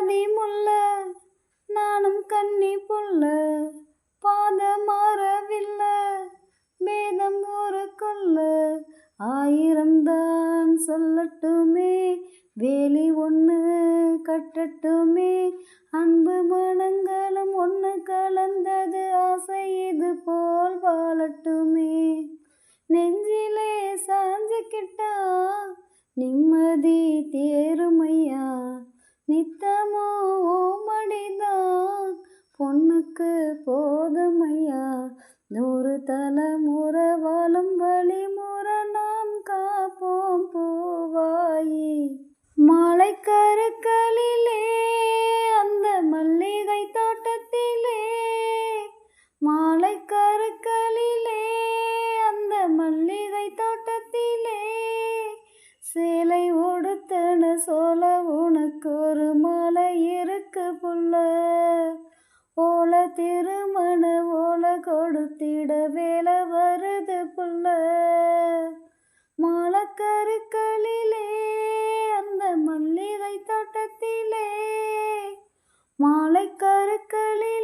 பாதி முல்ல நானும் கன்னி புல்ல பாத மாறவில்ல வேதம் ஒரு கொல்ல ஆயிரம்தான் சொல்லட்டுமே வேலி ஒன்று கட்டட்டுமே அன்பு மனங்களும் ஒன்று கலந்தது ஆசை இது போல் வாழட்டுமே நெஞ்சிலே சாஞ்சுக்கிட்டா நிம்மதி தேருமையா நித்தமோ ஓமடிதான் பொண்ணுக்கு போதுமையா 100 தலைமுறை வாழும் வழிமுறை நாம் காப்போம் பூவாயி மாலை கருக்களிலே அந்த மல்லிகை தோட்டத்திலே மாலை கருக்களிலே அந்த மல்லிகை தோட்டத்திலே சேலை உடுத்தன சோல உனக்கு ஒரு மாலை இருக்கு புள்ள ஓல திருமண ஓல கொடுத்திட வேலை வருது புள்ள மாலக்கருக்களிலே அந்த மல்லிகை தோட்டத்திலே மாலை கருக்களிலே